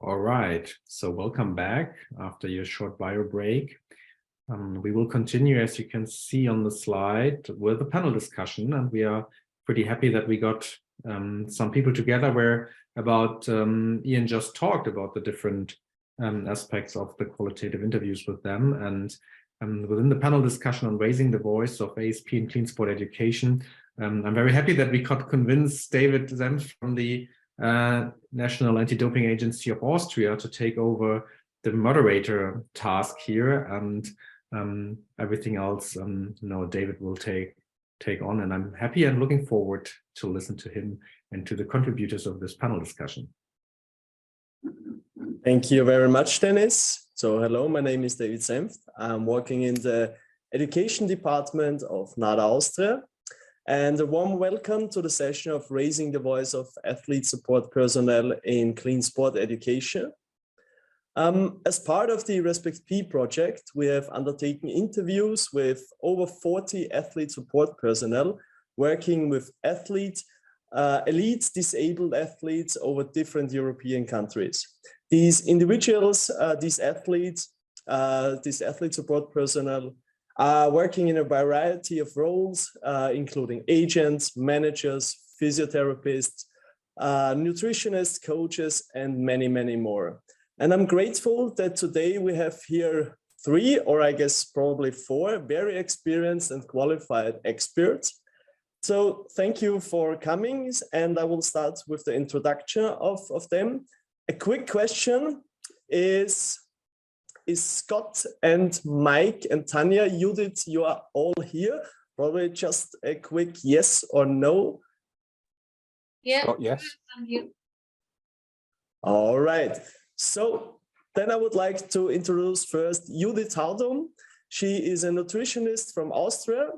All right, so welcome back after your short bio break. We will continue, as you can see on the slide, with a panel discussion, and we are pretty happy that we got some people together where Ian just talked about the different aspects of the qualitative interviews with them, and within the panel discussion on raising the voice of ASP in clean sport education, I'm very happy that we could convince David Senft from the National Anti-Doping Agency of Austria to take over the moderator task here, and everything else David will take on, and I'm happy and looking forward to listen to him and to the contributors of this panel discussion. Thank you very much, Dennis. So hello, my name is David Senft. I'm working in the education department of NADA Austria. And a warm welcome to the session of Raising the Voice of Athlete Support Personnel in Clean Sport Education. As part of the RespectP project, we have undertaken interviews with over 40 athlete support personnel working with athletes, elite disabled athletes over different European countries. These individuals, these athlete support personnel are working in a variety of roles, including agents, managers, physiotherapists, nutritionists, coaches, and many, many more. And I'm grateful that today we have here 3, or I guess probably 4, very experienced and qualified experts. So thank you for coming, and I will start with the introduction of them. A quick question is Scott and Mike and Tanja, Judith, you are all here? Probably just a quick yes or no. Yeah, Scott, yes. I'm here. All right. So then I would like to introduce first Judith Haudum. She is a nutritionist from Austria.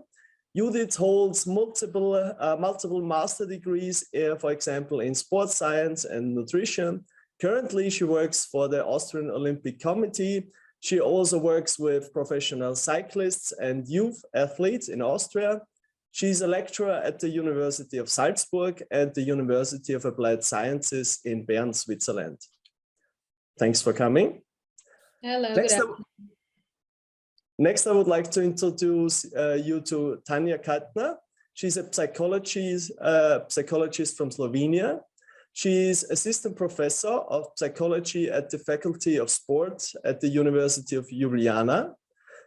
Judith holds multiple master degrees, for example, in sports science and nutrition. Currently, she works for the Austrian Olympic Committee. She also works with professional cyclists and youth athletes in Austria. She's a lecturer at the University of Salzburg and the University of Applied Sciences in Bern, Switzerland. Thanks for coming. Hello. Next, I would like to introduce you to Tanja Kajtna. She's a psychologist from Slovenia. She's assistant professor of psychology at the Faculty of Sport at the University of Ljubljana.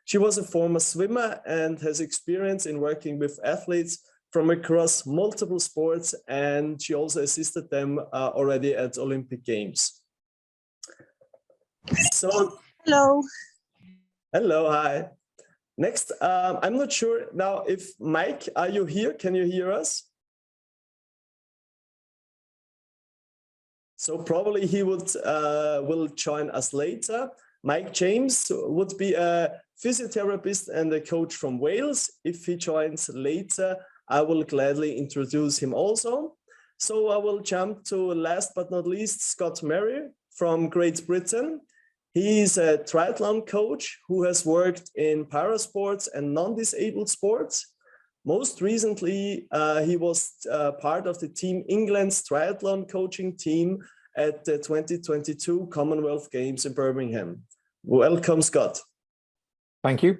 She was a former swimmer and has experience in working with athletes from across multiple sports, and she also assisted them already at Olympic Games. So, hello. Hello, hi. Next, I'm not sure now if Mike, are you here? Can you hear us? So probably he will join us later. Mike James would be a physiotherapist and a coach from Wales. If he joins later, I will gladly introduce him also. So I will jump to last but not least, Scott Murray from Great Britain. He is a triathlon coach who has worked in parasports and non-disabled sports. Most recently, he was part of the Team England's triathlon coaching team at the 2022 Commonwealth Games in Birmingham. Welcome, Scott. Thank you.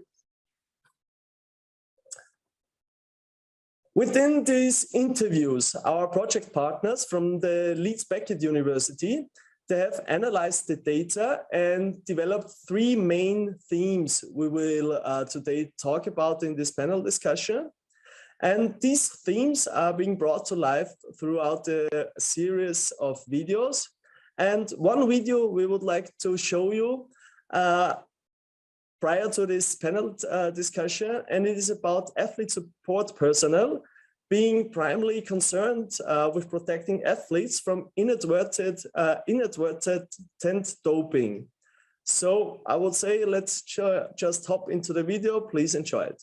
Within these interviews, our project partners from the Leeds Beckett University, they have analyzed the data and developed 3 main themes we will today talk about in this panel discussion. And these themes are being brought to life throughout a series of videos. And one video we would like to show you prior to this panel discussion, and it is about athlete support personnel being primarily concerned with protecting athletes from inadvertent doping. So I would say let's just hop into the video. Please enjoy it.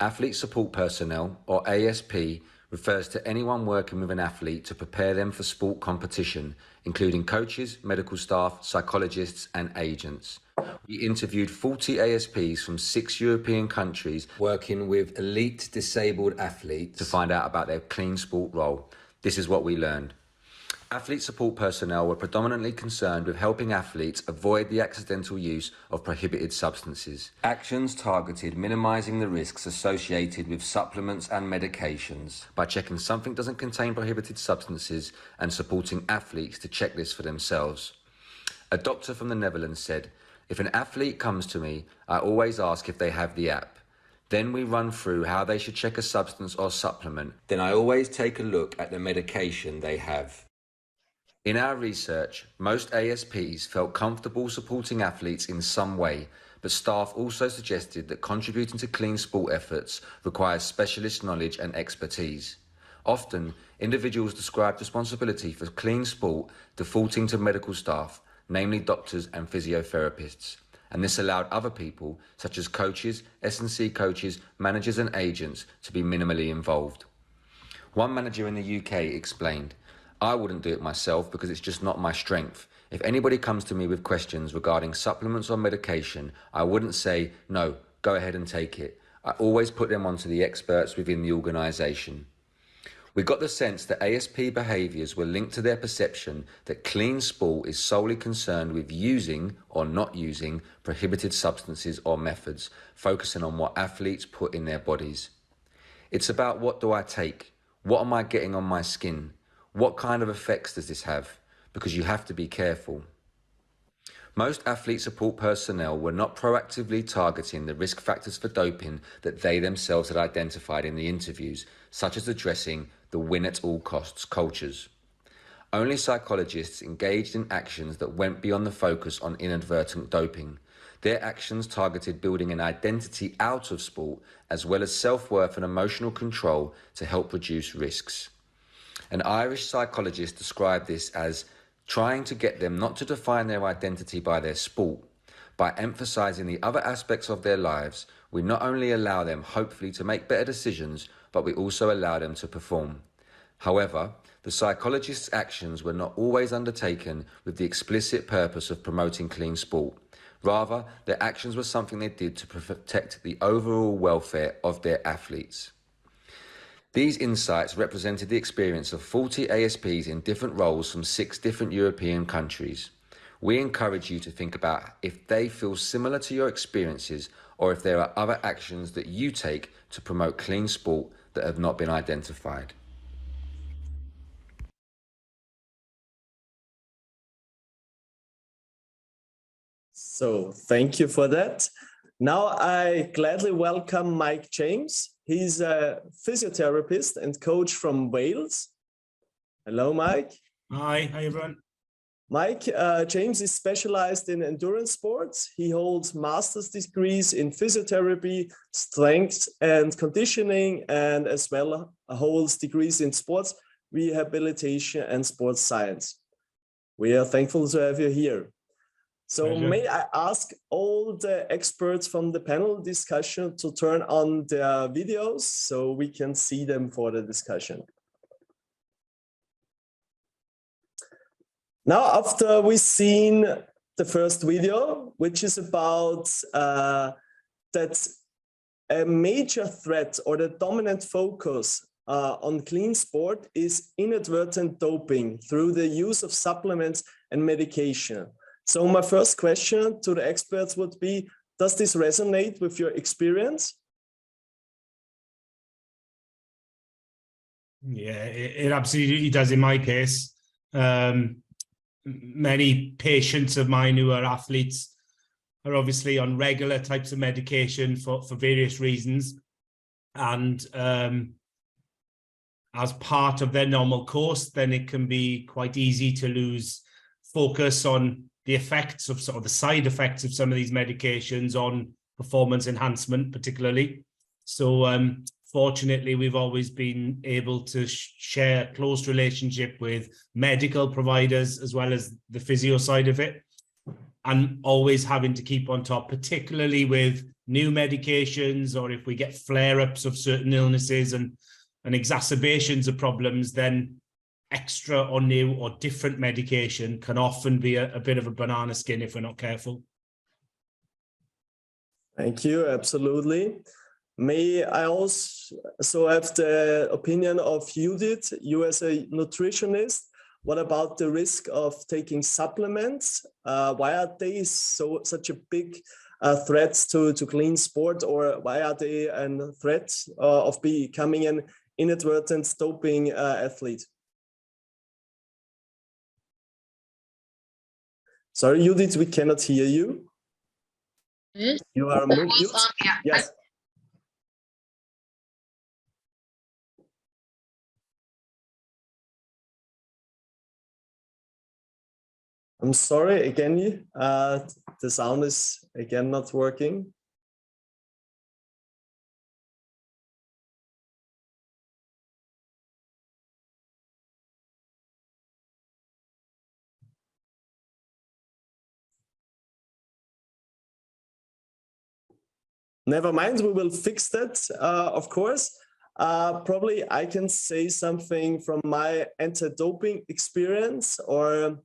Athlete support personnel, or ASP, refers to anyone working with an athlete to prepare them for sport competition, including coaches, medical staff, psychologists, and agents. We interviewed 40 ASPs from 6 European countries working with elite disabled athletes to find out about their clean sport role. This is what we learned. Athlete support personnel were predominantly concerned with helping athletes avoid the accidental use of prohibited substances. Actions targeted minimizing the risks associated with supplements and medications by checking something doesn't contain prohibited substances and supporting athletes to check this for themselves. A doctor from the Netherlands said, "If an athlete comes to me, I always ask if they have the app. Then we run through how they should check a substance or supplement. Then I always take a look at the medication they have." In our research, most ASPs felt comfortable supporting athletes in some way, but staff also suggested that contributing to clean sport efforts requires specialist knowledge and expertise. Often, individuals described responsibility for clean sport defaulting to medical staff, namely doctors and physiotherapists, and this allowed other people, such as coaches, S&C coaches, managers and agents, to be minimally involved. One manager in the UK explained, "I wouldn't do it myself because it's just not my strength. If anybody comes to me with questions regarding supplements or medication, I wouldn't say, no, go ahead and take it. I always put them onto the experts within the organisation." We got the sense that ASP behaviours were linked to their perception that clean sport is solely concerned with using or not using prohibited substances or methods, focusing on what athletes put in their bodies. It's about, what do I take? What am I getting on my skin? What kind of effects does this have? Because you have to be careful. Most athlete support personnel were not proactively targeting the risk factors for doping that they themselves had identified in the interviews, such as addressing the win-at-all-costs cultures. Only psychologists engaged in actions that went beyond the focus on inadvertent doping. Their actions targeted building an identity out of sport, as well as self-worth and emotional control to help reduce risks. An Irish psychologist described this as trying to get them not to define their identity by their sport. By emphasizing the other aspects of their lives, we not only allow them, hopefully, to make better decisions, but we also allow them to perform. However, the psychologist's actions were not always undertaken with the explicit purpose of promoting clean sport. Rather, their actions were something they did to protect the overall welfare of their athletes. These insights represented the experience of 40 ASPs in different roles from 6 different European countries. We encourage you to think about if they feel similar to your experiences or if there are other actions that you take to promote clean sport that have not been identified. So thank you for that. Now I gladly welcome Mike James. He's a physiotherapist and coach from Wales. Hello, Mike. Hi everyone. Mike James is specialized in endurance sports. He holds master's degrees in physiotherapy, strength and conditioning, and as well holds degrees in sports rehabilitation and sports science. We are thankful to have you here. So pleasure. May I ask all the experts from the panel discussion to turn on their videos so we can see them for the discussion. Now, after we've seen the first video, which is about that a major threat or the dominant focus on clean sport is inadvertent doping through the use of supplements and medication. So my first question to the experts would be, does this resonate with your experience? Yeah, it absolutely does in my case. Many patients of mine who are athletes are obviously on regular types of medication for various reasons. And as part of their normal course, then it can be quite easy to lose focus on the effects of sort of the side effects of some of these medications on performance enhancement, particularly. So fortunately, we've always been able to share a close relationship with medical providers as well as the physio side of it, and always having to keep on top, particularly with new medications or if we get flare-ups of certain illnesses. And and exacerbations of problems, then extra or new or different medication can often be a bit of a banana skin if we're not careful. Thank you. Absolutely. May I also have the opinion of Judith, you as a nutritionist? What about the risk of taking supplements? Why are they such a big threat to clean sport, or why are they a threat of becoming an inadvertent doping athlete? Sorry, Judith, we cannot hear you. You are mute. Yeah. Yes. I'm sorry, again, the sound is again not working. Never mind, we will fix that, of course. Probably I can say something from my anti-doping experience, or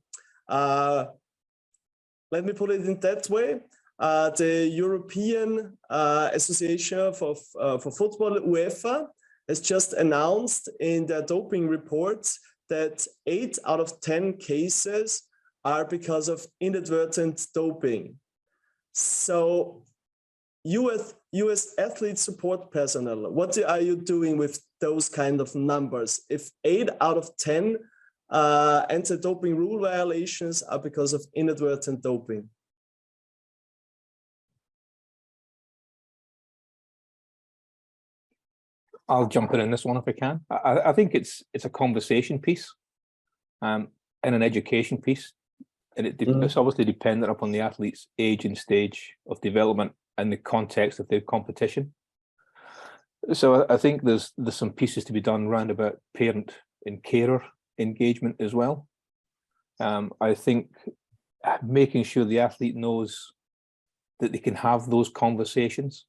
let me put it in that way. The European Association for Football, UEFA, has just announced in their doping reports that 8 out of 10 cases are because of inadvertent doping. So US athlete support personnel, what are you doing with those kind of numbers? If 8 out of 10 anti-doping rule violations are because of inadvertent doping? I'll jump in this one if I can. I think it's a conversation piece and an education piece. And it's obviously dependent upon the athlete's age and stage of development and the context of their competition. So I think there's some pieces to be done around about parent and carer engagement as well. I think making sure the athlete knows that they can have those conversations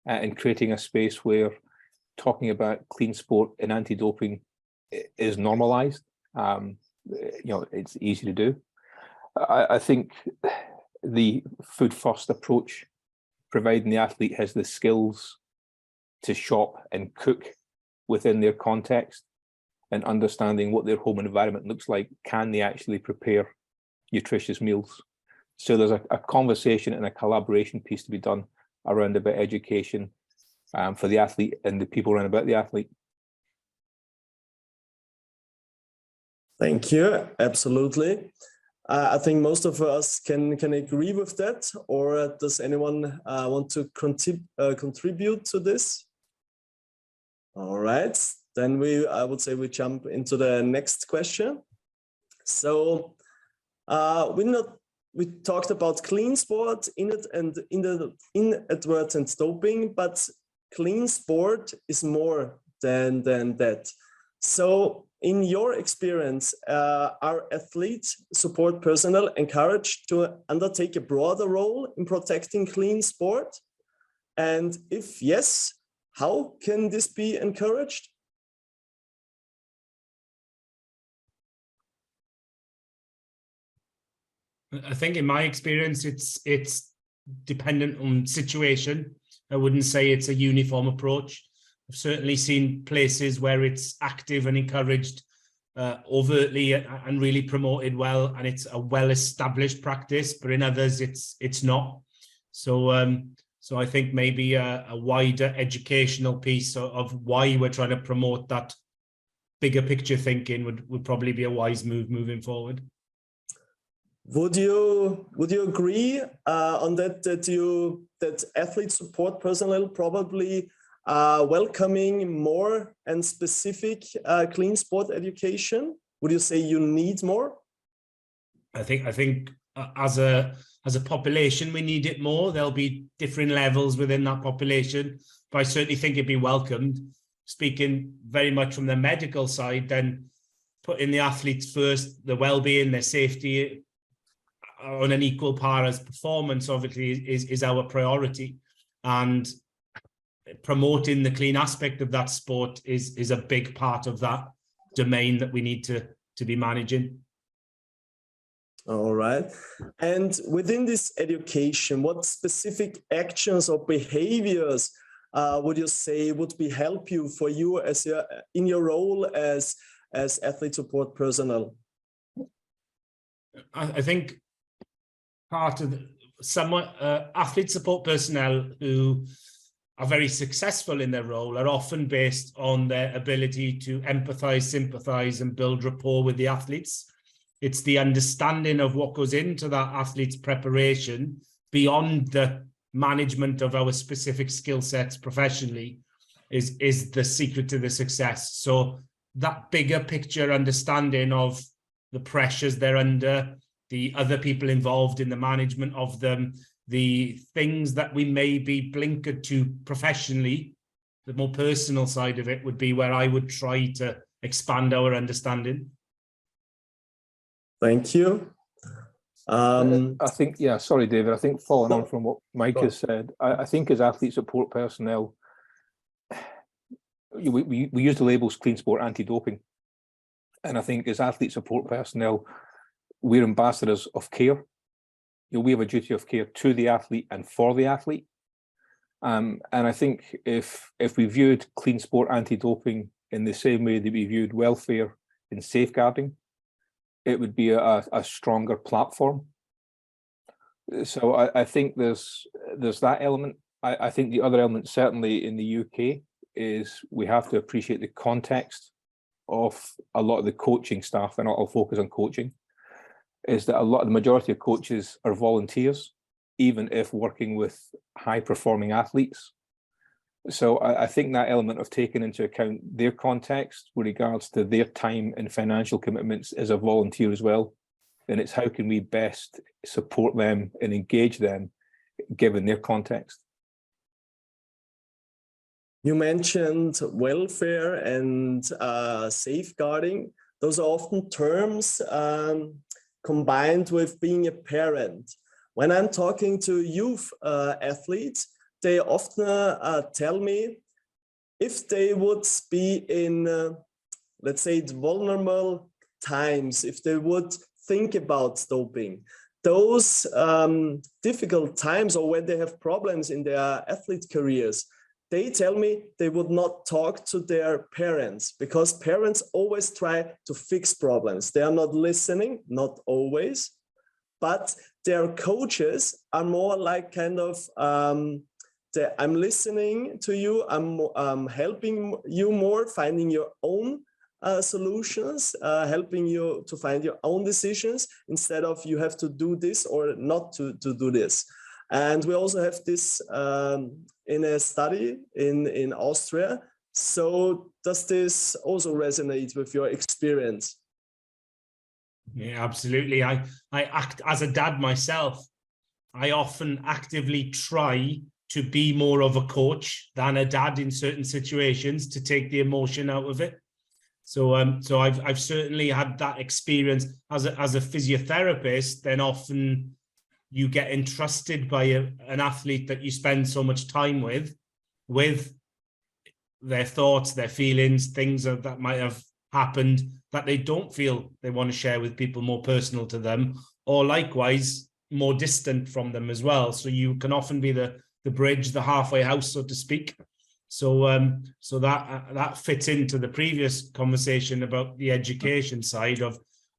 and creating a space where talking about clean sport and anti-doping is normalized. It's easy to do. I think the food first approach, providing the athlete has the skills to shop and cook within their context and understanding what their home environment looks like, can they actually prepare nutritious meals? So there's a conversation and a collaboration piece to be done around about education for the athlete and the people around about the athlete. Thank you. Absolutely. I think most of us can agree with that. Or does anyone want to contribute to this? All right. Then I would say we jump into the next question. So we talked about clean sport and inadvertent doping, but clean sport is more than that. So in your experience, are athlete support personnel encouraged to undertake a broader role in protecting clean sport? And if yes, how can this be encouraged? I think in my experience, it's dependent on situation. I wouldn't say it's a uniform approach. I've certainly seen places where it's active and encouraged overtly and really promoted well, and it's a well-established practice, but in others it's not. So I think maybe a wider educational piece of why we're trying to promote that bigger picture thinking would probably be a wise move moving forward. Would you agree on that athlete support personnel probably welcoming more and specific clean sport education? Would you say you need more? I think as a population we need it more. There'll be different levels within that population, but I certainly think it'd be welcomed. Speaking very much from the medical side, then putting the athletes first, the well-being, their safety on an equal par as performance obviously is our priority. And promoting the clean aspect of that sport is a big part of that domain that we need to be managing. All right. And within this education, what specific actions or behaviors would you say would be help you for you as in your role as athlete support personnel? I think part of athlete support personnel who are very successful in their role are often based on their ability to empathize, sympathize, and build rapport with the athletes. It's the understanding of what goes into that athlete's preparation beyond the management of our specific skill sets professionally is the secret to the success. So that bigger picture understanding of the pressures they're under, the other people involved in the management of them, the things that we may be blinkered to professionally, the more personal side of it would be where I would try to expand our understanding. Thank you. I think, yeah, sorry, David, I think following on from what Mike has said, I think as athlete support personnel, we use the labels clean sport, anti-doping. And I think as athlete support personnel, we're ambassadors of care. We have a duty of care to the athlete and for the athlete. And I think if we viewed clean sport anti-doping in the same way that we viewed welfare and safeguarding, it would be a stronger platform. So I think there's that element. I think the other element, certainly in the UK, is we have to appreciate the context of a lot of the coaching staff, and I'll focus on coaching, is that the majority of coaches are volunteers, even if working with high-performing athletes. So I think that element of taking into account their context with regards to their time and financial commitments as a volunteer as well. And it's how can we best support them and engage them given their context. You mentioned welfare and safeguarding. Those are often terms combined with being a parent. When I'm talking to youth athletes, they often tell me if they would be in, let's say, vulnerable times, if they would think about doping, those difficult times, or when they have problems in their athlete careers, they tell me they would not talk to their parents because parents always try to fix problems. They are not listening, not always, but their coaches are more like kind of, I'm listening to you, I'm helping you more, finding your own solutions, helping you to find your own decisions instead of you have to do this or not to do this. And we also have this in a study in Austria. So does this also resonate with your experience? Yeah, absolutely. I act as a dad myself. I often actively try to be more of a coach than a dad in certain situations to take the emotion out of it. So I've certainly had that experience as a physiotherapist. Then often you get entrusted by an athlete that you spend so much time with their thoughts, their feelings, things that might have happened that they don't feel they want to share with people more personal to them, or likewise more distant from them as well. So you can often be the bridge, the halfway house, so to speak. So that fits into the previous conversation about the education side of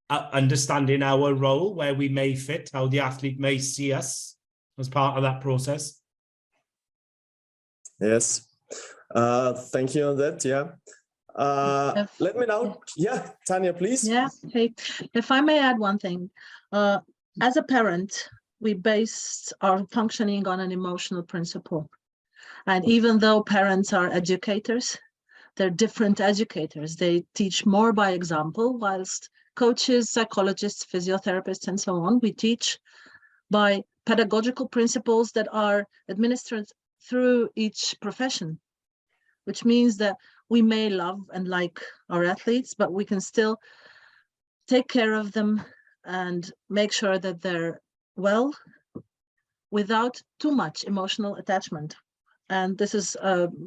understanding our role, where we may fit, how the athlete may see us as part of that process. Yes. Thank you on that. Yeah. Let me now. Yeah, Tanja, please. Yeah. Hey, if I may add one thing, as a parent, we base our functioning on an emotional principle. And even though parents are educators, they're different educators. They teach more by example, whilst coaches, psychologists, physiotherapists, and so on, we teach by pedagogical principles that are administered through each profession, which means that we may love and like our athletes, but we can still take care of them and make sure that they're well without too much emotional attachment. And this is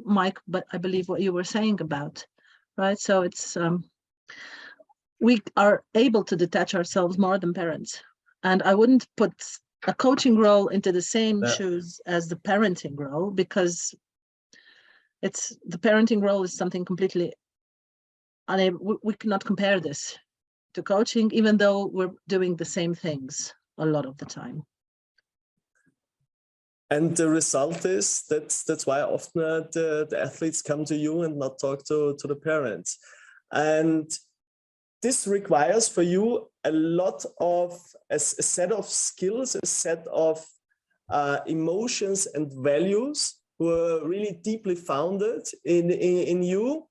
Mike, but I believe what you were saying about, right? So it's we are able to detach ourselves more than parents. And I wouldn't put a coaching role into the same shoes as the parenting role, because it's the parenting role is something completely unable. We cannot compare this to coaching, even though we're doing the same things a lot of the time. And the result is that's why often the athletes come to you and not talk to the parents. And this requires for you a lot of a set of skills, a set of emotions and values who are really deeply founded in you.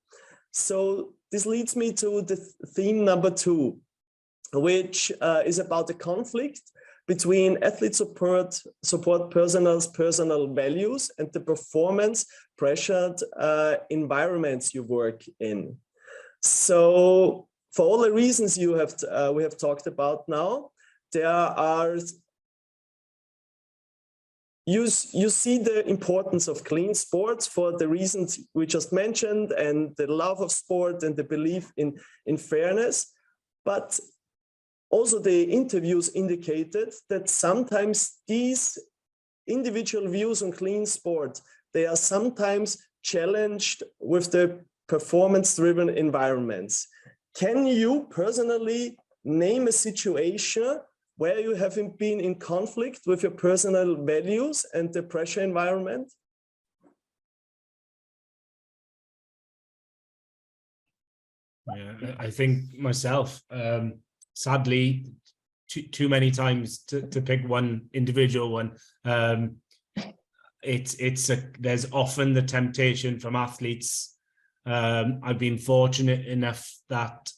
So this leads me to the theme number 2, which is about the conflict between athlete support personnel's personal values and the performance pressured environments you work in. So for all the reasons we have talked about now, there are you see the importance of clean sports for the reasons we just mentioned, and the love of sport and the belief in fairness. But also the interviews indicated that sometimes these individual views on clean sport, they are sometimes challenged with the performance-driven environments. Can you personally name a situation where you have been in conflict with your personal values and the pressure environment? Yeah, I think myself, sadly, too many times to pick one individual one. There's often the temptation from athletes. I've been fortunate enough that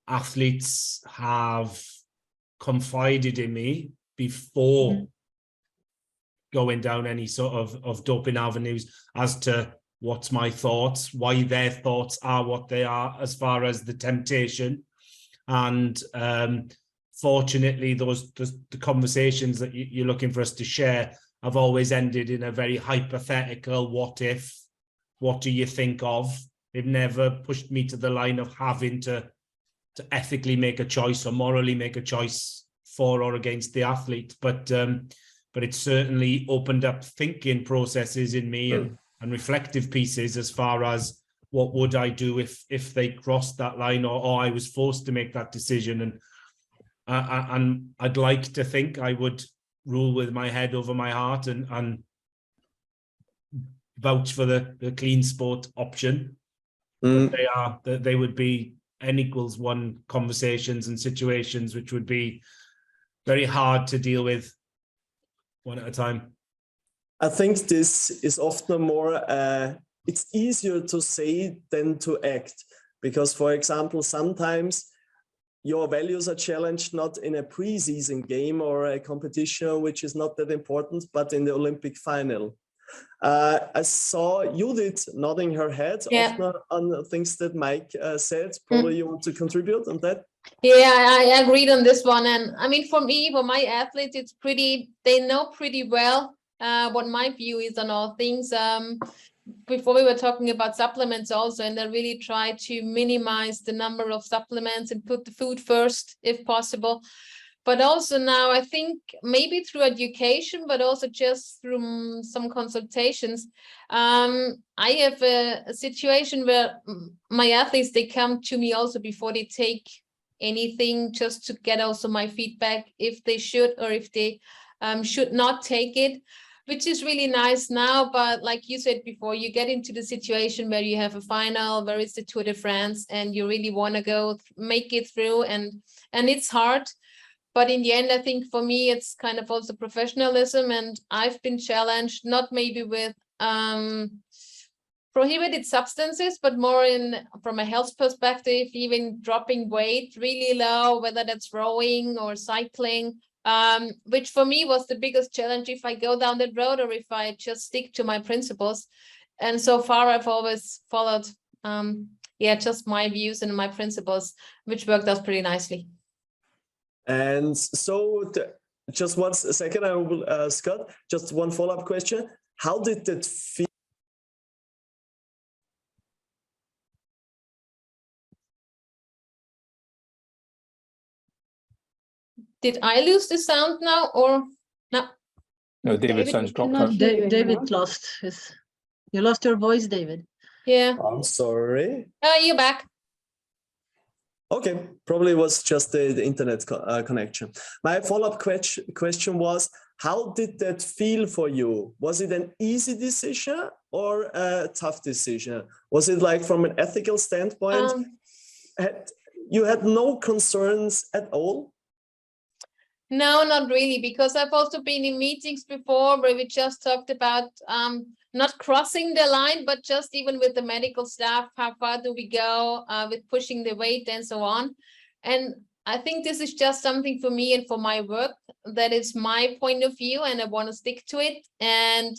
athletes have confided in me before going down any sort of doping avenues as to what's my thoughts, why their thoughts are what they are as far as the temptation. And fortunately, the conversations that you're looking for us to share have always ended in a very hypothetical, what if, what do you think of? They've never pushed me to the line of having to ethically make a choice or morally make a choice for or against the athlete. But it certainly opened up thinking processes in me and reflective pieces as far as what would I do if they crossed that line or I was forced to make that decision. And I'd like to think I would rule with my head over my heart and vouch for the clean sport option. But they would be N=1 conversations and situations which would be very hard to deal with one at a time. I think this is often more, it's easier to say than to act, because, for example, sometimes your values are challenged not in a pre-season game or a competition which is not that important, but in the Olympic final. I saw Judith nodding her head often on things that Mike said. Probably you want to contribute on that? Yeah, I agreed on this one. And I mean, for my athletes, they know pretty well what my view is on all things. Before we were talking about supplements also, and I really try to minimize the number of supplements and put the food first if possible. But also now I think maybe through education, but also just through some consultations, I have a situation where my athletes, they come to me also before they take anything, just to get also my feedback if they should or if they should not take it, which is really nice now. But like you said before, you get into the situation where you have a final, where it's the Tour de France, and you really want to go make it through, and it's hard. But in the end, I think for me, it's kind of also professionalism, and I've been challenged, not maybe with prohibited substances, but more from a health perspective, even dropping weight really low, whether that's rowing or cycling, which for me was the biggest challenge, if I go down that road or if I just stick to my principles. And so far, I've always followed, just my views and my principles, which worked out pretty nicely. And so just 1 second, I will, Scott, just one follow-up question. how did that feel? Did I lose the sound now or no? No, David sounds dropped out. David lost his. You lost your voice, David. Yeah. I'm sorry. You're back. Okay, probably was just the internet connection. My follow-up question was, how did that feel for you? Was it an easy decision or a tough decision? Was it like from an ethical standpoint, you had no concerns at all? No, not really, because I've also been in meetings before where we just talked about not crossing the line, but just even with the medical staff, how far do we go with pushing the weight and so on. And I think this is just something for me and for my work. That is my point of view, and I want to stick to it. And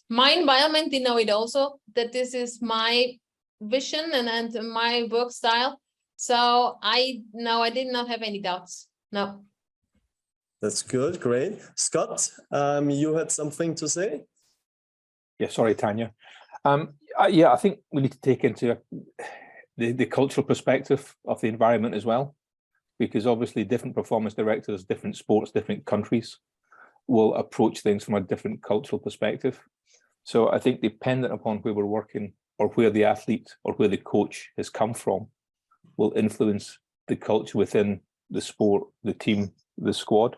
my environment, they know it also, that this is my vision and my work style. So I did not have any doubts. No. That's good, great. Scott, you had something to say? Yeah, sorry, Tanja. Yeah, I think we need to take into the cultural perspective of the environment as well, because obviously different performance directors, different sports, different countries will approach things from a different cultural perspective. So I think dependent upon where we're working or where the athlete or where the coach has come from will influence the culture within the sport, the team, the squad.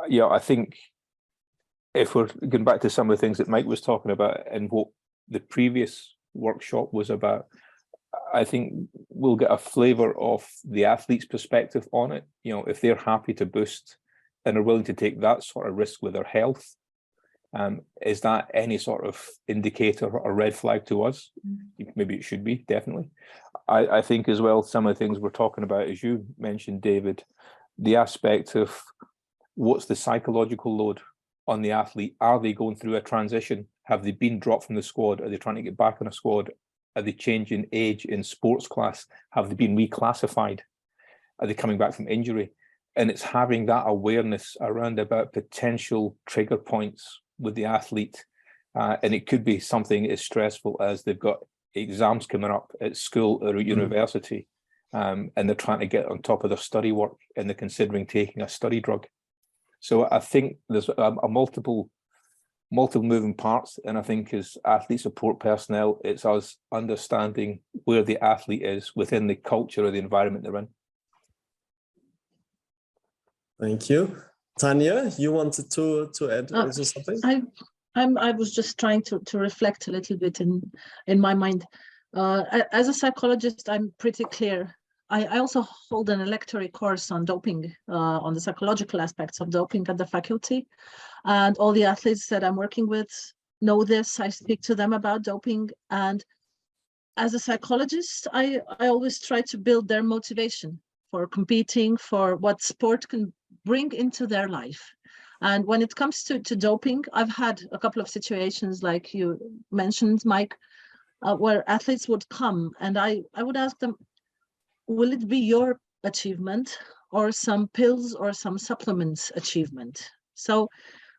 Yeah, I think if we're going back to some of the things that Mike was talking about and what the previous workshop was about, I think we'll get a flavor of the athlete's perspective on it. You know, if they're happy to boost and are willing to take that sort of risk with their health, is that any sort of indicator or red flag to us? Maybe it should be, definitely. I think as well, some of the things we're talking about, as you mentioned, David, the aspect of what's the psychological load on the athlete? Are they going through a transition? Have they been dropped from the squad? Are they trying to get back on a squad? Are they changing age in sports class? Have they been reclassified? Are they coming back from injury? And it's having that awareness around about potential trigger points with the athlete. And it could be something as stressful as they've got exams coming up at school or at university, and they're trying to get on top of their study work and they're considering taking a study drug. So I think there's a multiple moving parts, and I think as athlete support personnel, it's us understanding where the athlete is within the culture or the environment they're in. Thank you. Tanja, you wanted to add also something? I was just trying to reflect a little bit in my mind. As a psychologist, I'm pretty clear. I also hold an electory course on doping, on the psychological aspects of doping at the faculty. And all the athletes that I'm working with know this. I speak to them about doping. And as a psychologist, I always try to build their motivation for competing, for what sport can bring into their life. And when it comes to doping, I've had a couple of situations like you mentioned, Mike, where athletes would come and I would ask them, will it be your achievement or some pills or some supplements achievement? So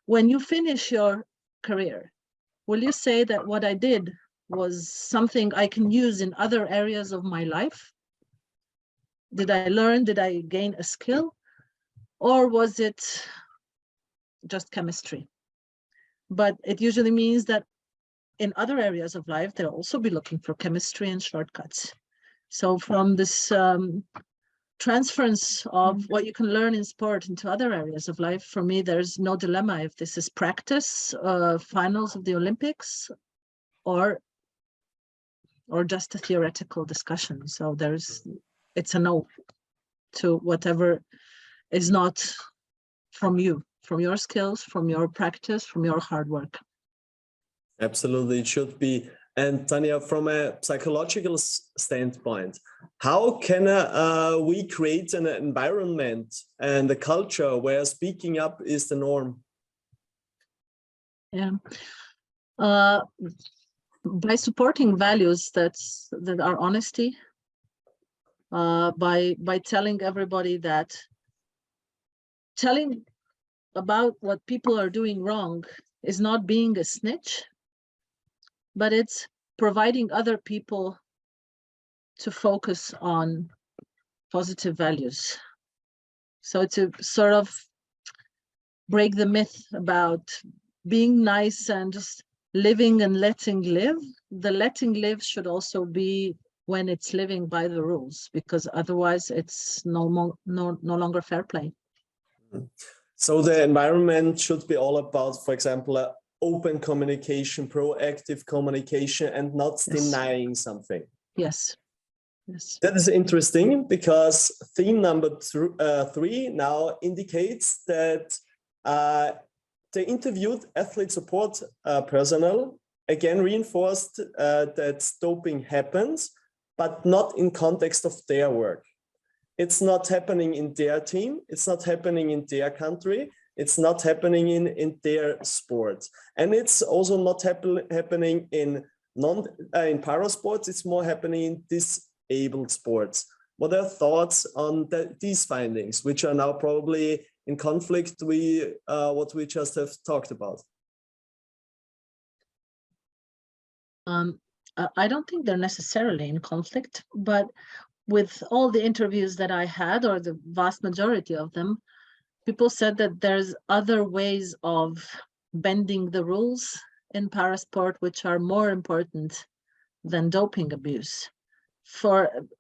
when you finish your career, will you say that what I did was something I can use in other areas of my life? Did I learn? Did I gain a skill? Or was it just chemistry? But it usually means that in other areas of life, they'll also be looking for chemistry and shortcuts. So from this transference of what you can learn in sport into other areas of life, for me, there's no dilemma if this is practice, finals of the Olympics, or just a theoretical discussion. So it's a no to whatever is not from you, from your skills, from your practice, from your hard work. Absolutely, it should be. And Tanja, from a psychological standpoint, how can we create an environment and a culture where speaking up is the norm? Yeah, by supporting values that are honesty, by telling everybody telling about what people are doing wrong is not being a snitch, but it's providing other people to focus on positive values. So to sort of break the myth about being nice and just living and letting live, the letting live should also be when it's living by the rules, because otherwise it's no longer fair play. So the environment should be all about, for example, open communication, proactive communication, and not denying something. Yes. Yes. That is interesting, because theme number 3 now indicates that the interviewed athlete support personnel again reinforced that doping happens, but not in context of their work. It's not happening in their team. It's not happening in their country. It's not happening in their sport. And it's also not happening in para sports. It's more happening in disabled sports. What are thoughts on these findings, which are now probably in conflict with what we just have talked about? I don't think they're necessarily in conflict, but with all the interviews that I had, or the vast majority of them, people said that there's other ways of bending the rules in parasport which are more important than doping abuse.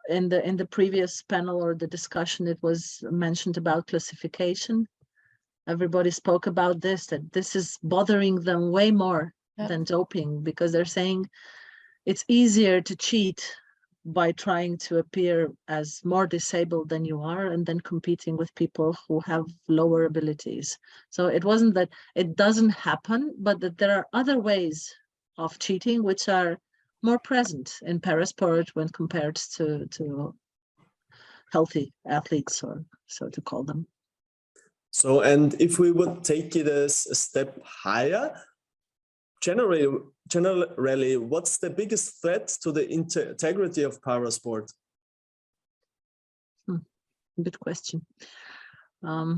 In the previous panel or the discussion, it was mentioned about classification. Everybody spoke about this, that this is bothering them way more than doping, because they're saying it's easier to cheat by trying to appear as more disabled than you are, and then competing with people who have lower abilities. So it wasn't that it doesn't happen, but that there are other ways of cheating which are more present in parasport when compared to healthy athletes, or so to call them. So, and if we would take it as a step higher, generally, what's the biggest threat to the integrity of parasport? Good question. I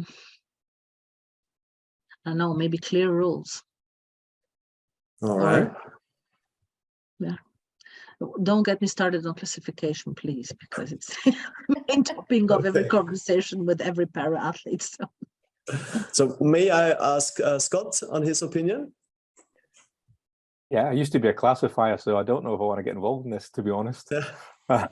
don't know, maybe clear rules. All right. Yeah. Don't get me started on classification, please, because it's the main topic of every conversation with every para athlete. So may I ask Scott on his opinion? Yeah, I used to be a classifier, so I don't know if I want to get involved in this, to be honest. I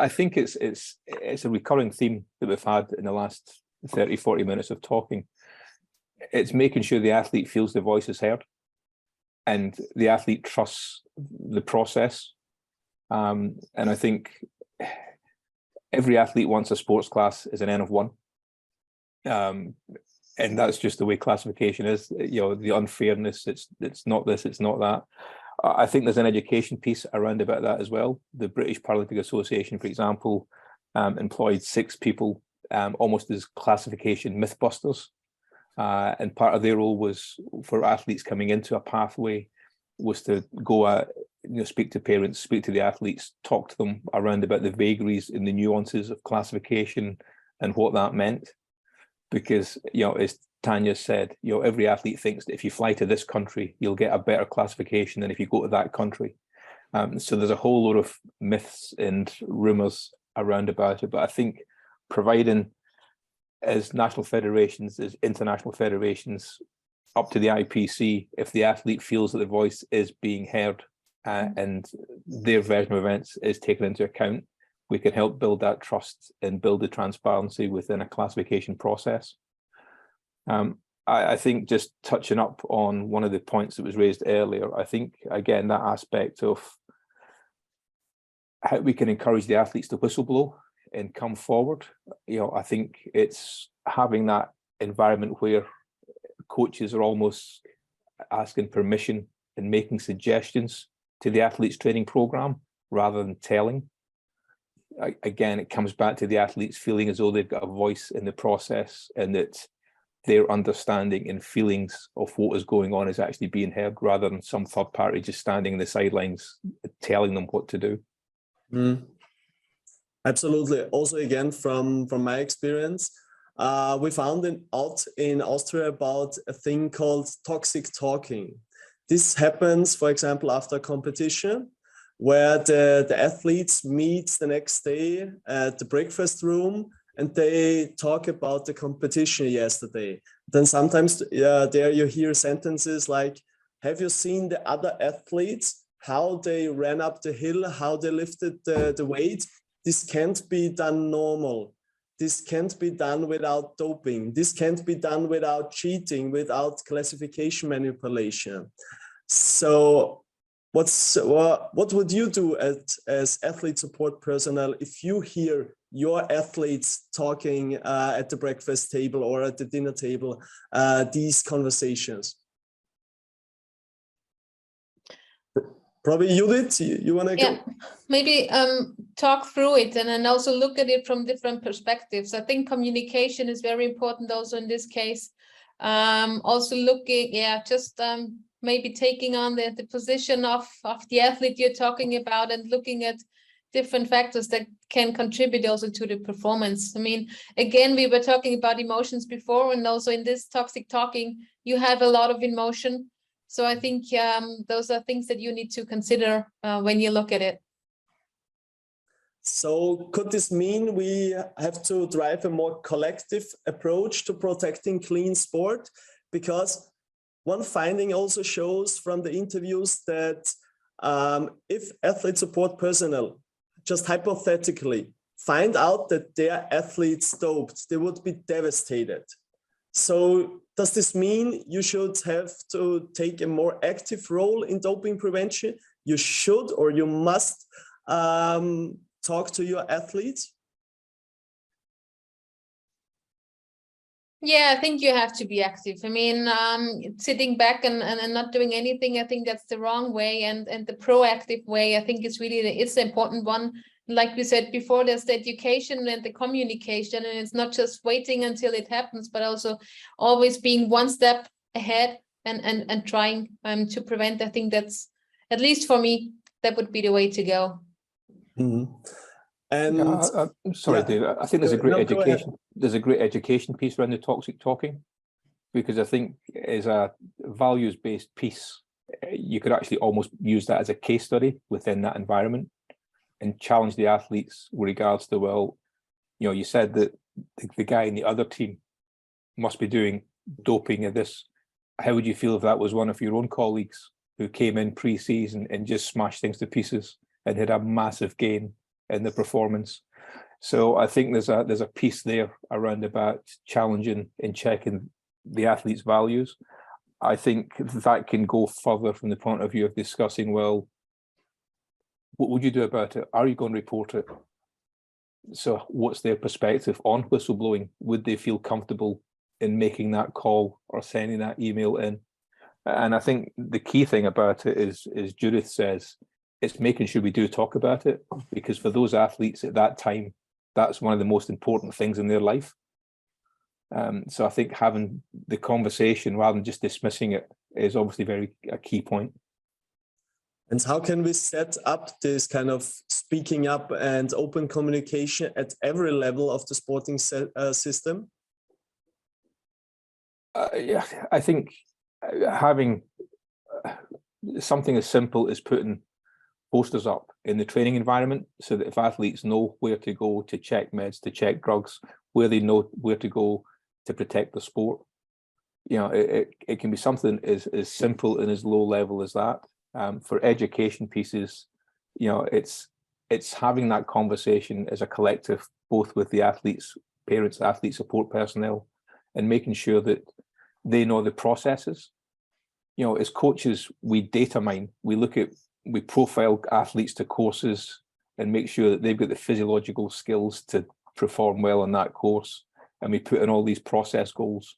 think it's a recurring theme that we've had in the last 30, 40 minutes of talking. It's making sure the athlete feels the voice is heard and the athlete trusts the process. And I think every athlete wants a sports class as an N of 1. And that's just the way classification is. You know, the unfairness, it's not this, it's not that. I think there's an education piece around about that as well. The British Paralympic Association, for example, employed 6 people almost as classification mythbusters. And part of their role was for athletes coming into a pathway was to go speak to parents, speak to the athletes, talk to them around about the vagaries and the nuances of classification and what that meant. Because, as Tanja said, every athlete thinks that if you fly to this country, you'll get a better classification than if you go to that country. So there's a whole lot of myths and rumours around about it. But I think providing, as national federations, as international federations, up to the IPC, if the athlete feels that the voice is being heard and their version of events is taken into account, we can help build that trust and build the transparency within a classification process. I think just touching up on one of the points that was raised earlier, I think, again, that aspect of how we can encourage the athletes to whistleblow and come forward. I think it's having that environment where coaches are almost asking permission and making suggestions to the athlete's training program rather than telling. Again, it comes back to the athletes feeling as though they've got a voice in the process and that their understanding and feelings of what is going on is actually being heard, rather than some third party just standing in the sidelines telling them what to do. Absolutely. Also, again, from my experience, we found out in Austria about a thing called toxic talking. This happens, for example, after a competition, where the athletes meet the next day at the breakfast room and they talk about the competition yesterday. Then sometimes there you hear sentences like, have you seen the other athletes, how they ran up the hill, how they lifted the weight? This can't be done normal. This can't be done without doping. This can't be done without cheating, without classification manipulation. So what would you do as athlete support personnel if you hear your athletes talking at the breakfast table or at the dinner table, these conversations? Probably Judith, you want to go? Maybe talk through it and then also look at it from different perspectives. I think communication is very important also in this case. Also looking, maybe taking on the position of the athlete you're talking about and looking at different factors that can contribute also to the performance. I mean, again, we were talking about emotions before, and also in this toxic talking, you have a lot of emotion. So I think those are things that you need to consider when you look at it. So could this mean we have to drive a more collective approach to protecting clean sport? Because one finding also shows from the interviews that if athlete support personnel, just hypothetically, find out that their athletes doped, they would be devastated. So does this mean you should have to take a more active role in doping prevention? You should or you must talk to your athletes? Yeah, I think you have to be active. I mean, sitting back and not doing anything, I think that's the wrong way. And the proactive way, I think it's really it's the important one. Like we said before, there's the education and the communication, and it's not just waiting until it happens, but also always being one step ahead and trying to prevent. I think that's, at least for me, that would be the way to go. Mm-hmm. And I'm sorry, David. I think there's a great education. There's a great education piece around the toxic talking, because I think as a values-based piece, you could actually almost use that as a case study within that environment and challenge the athletes with regards to, well, you know, you said that the guy in the other team must be doing doping at this. How would you feel if that was one of your own colleagues who came in pre-season and just smashed things to pieces and had a massive gain in the performance? So I think there's a piece there around about challenging and checking the athlete's values. I think that can go further from the point of view of discussing, well, what would you do about it? Are you going to report it? So what's their perspective on whistleblowing? Would they feel comfortable in making that call or sending that email in? And I think the key thing about it is Judith says, it's making sure we do talk about it, because for those athletes at that time, that's one of the most important things in their life. So I think having the conversation rather than just dismissing it is obviously a key point. And how can we set up this kind of speaking up and open communication at every level of the sporting system? I think having something as simple as putting posters up in the training environment, so that if athletes know where to go to check meds, to check drugs, where they know where to go to protect the sport, you know, it can be something as simple and as low level as that. For education pieces, you know, it's having that conversation as a collective, both with the athletes, parents, athlete support personnel, and making sure that they know the processes. You know, as coaches, we data mine, we profile athletes to courses and make sure that they've got the physiological skills to perform well on that course. And we put in all these process goals.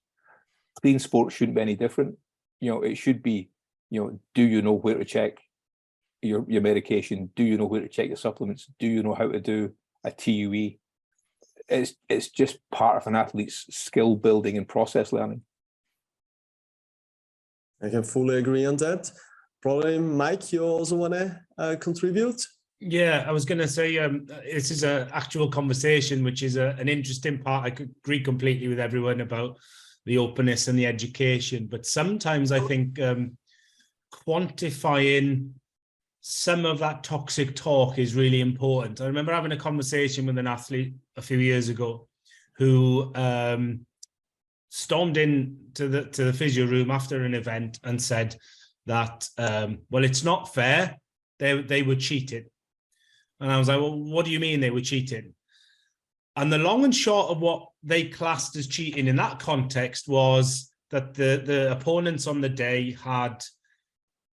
Clean sport shouldn't be any different. You know, it should be, you know, do you know where to check your medication? Do you know where to check your supplements? Do you know how to do a TUE? It's just part of an athlete's skill building and process learning. I can fully agree on that. Probably, Mike, you also want to contribute? Yeah, I was going to say this is an actual conversation, which is an interesting part. I could agree completely with everyone about the openness and the education, but sometimes I think quantifying some of that toxic talk is really important. I remember having a conversation with an athlete a few years ago who stormed into the physio room after an event and said that, well, it's not fair. They were cheated. And I was like, well, what do you mean they were cheating? And the long and short of what they classed as cheating in that context was that the opponents on the day had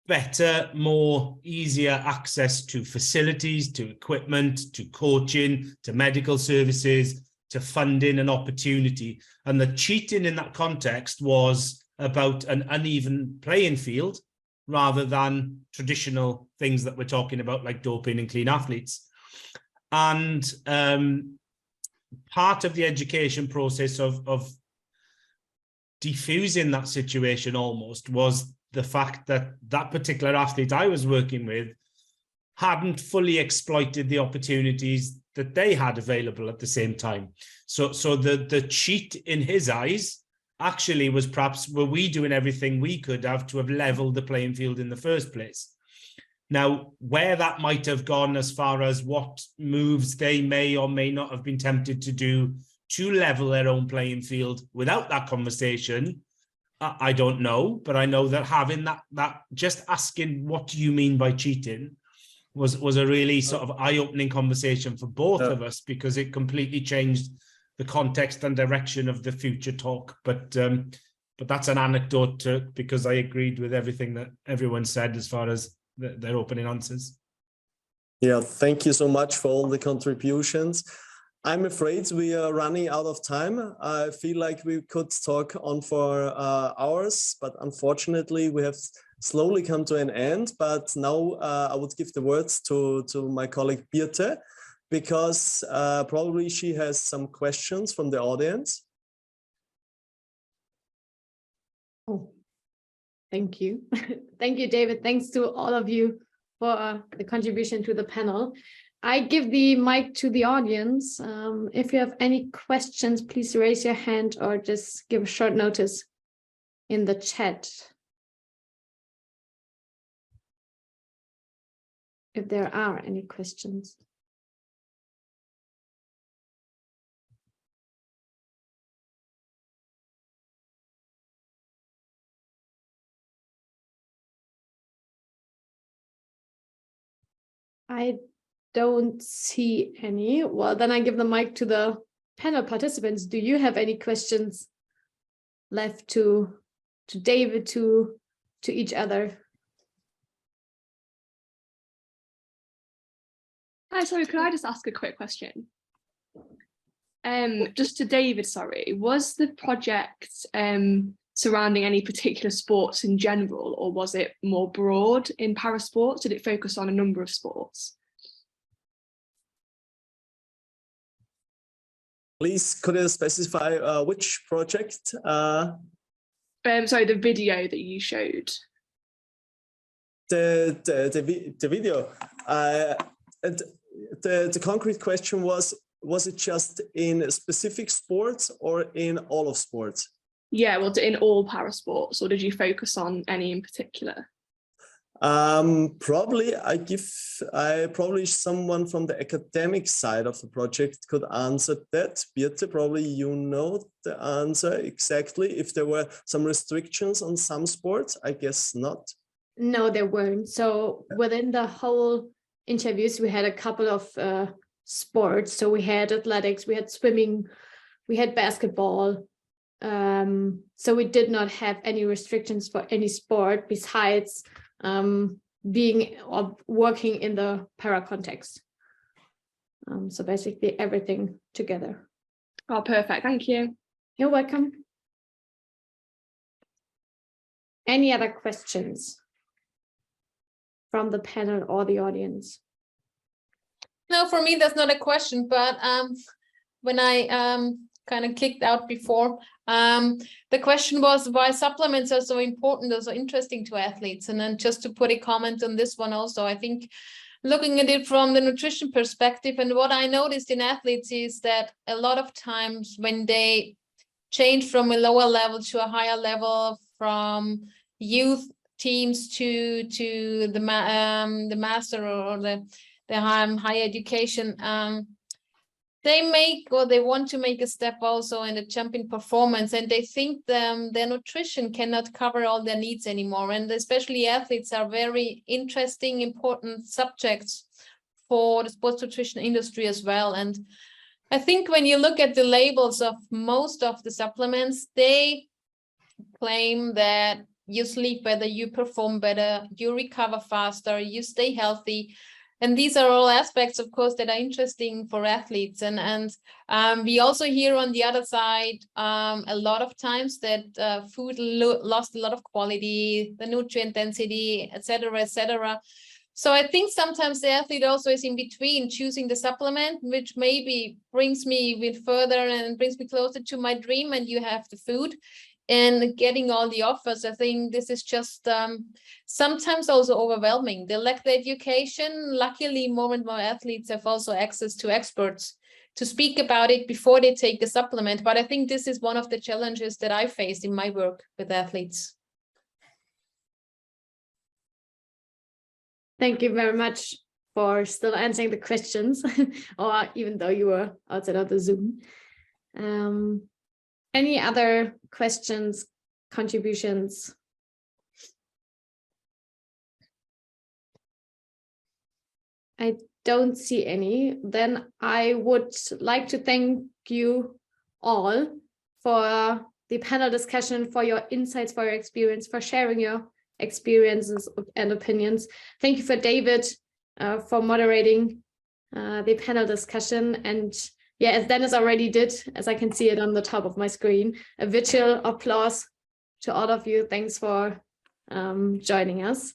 better, more easier access to facilities, to equipment, to coaching, to medical services, to funding and opportunity. And the cheating in that context was about an uneven playing field rather than traditional things that we're talking about, like doping and clean athletes. And part of the education process of diffusing that situation almost was the fact that that particular athlete I was working with hadn't fully exploited the opportunities that they had available at the same time. So the cheat in his eyes actually was perhaps, were we doing everything we could have to have leveled the playing field in the first place? Now, where that might have gone as far as what moves they may or may not have been tempted to do to level their own playing field without that conversation, I don't know, but I know that having that just asking, what do you mean by cheating, was a really sort of eye-opening conversation for both of us, because it completely changed the context and direction of the future talk. But that's an anecdote because I agreed with everything that everyone said as far as their opening answers. Yeah, thank you so much for all the contributions. I'm afraid we are running out of time. I feel like we could talk on for hours, but unfortunately we have slowly come to an end. But now I would give the words to my colleague Birte, because probably she has some questions from the audience. Oh, thank you. Thank you, David. Thanks to all of you for the contribution to the panel. I give the mic to the audience. If you have any questions, please raise your hand or just give a short notice in the chat. If there are any questions. I don't see any. Well, then I give the mic to the panel participants. Do you have any questions left to David, to each other? Hi, sorry, could I just ask a quick question? Just to David, sorry, was the project surrounding any particular sports in general, or was it more broad in parasports? Did it focus on a number of sports? Please, could you specify which project? Sorry, the video that you showed. The video. The concrete question was it just in specific sports or in all of sports? Yeah, well, in all parasports, or did you focus on any in particular? Probably probably someone from the academic side of the project could answer that. Birte, probably you know the answer exactly. If there were some restrictions on some sports, I guess not. No, there weren't. So within the whole interviews, we had a couple of sports. So we had athletics, we had swimming, we had basketball. So we did not have any restrictions for any sport besides being or working in the para context. So basically everything together. Oh, perfect. Thank you. You're welcome. Any other questions from the panel or the audience? No, for me, that's not a question, but when I kind of clicked out before, the question was why supplements are so important or so interesting to athletes. And then just to put a comment on this one also, I think looking at it from the nutrition perspective. And what I noticed in athletes is that a lot of times when they change from a lower level to a higher level, from youth teams to the master or the higher education, they want to make a step also in the jump in performance, and they think their nutrition cannot cover all their needs anymore. And especially athletes are very interesting, important subjects for the sports nutrition industry as well. And I think when you look at the labels of most of the supplements, they claim that you sleep better, you perform better, you recover faster, you stay healthy. And these are all aspects, of course, that are interesting for athletes. And we also hear on the other side a lot of times that food lost a lot of quality, the nutrient density, etc., etc. So I think sometimes the athlete also is in between, choosing the supplement, which maybe brings me a bit further and brings me closer to my dream, and you have the food. And getting all the offers, I think this is just sometimes also overwhelming. They lack the education. Luckily, more and more athletes have also access to experts to speak about it before they take the supplement. But I think this is one of the challenges that I faced in my work with athletes. Thank you very much for still answering the questions, or even though you were outside of the Zoom. Any other questions, contributions? I don't see any. Then I would like to thank you all for the panel discussion, for your insights, for your experience, for sharing your experiences and opinions. Thank you for David for moderating the panel discussion. And yeah, as Dennis already did, as I can see it on the top of my screen, a virtual applause to all of you. Thanks for joining us.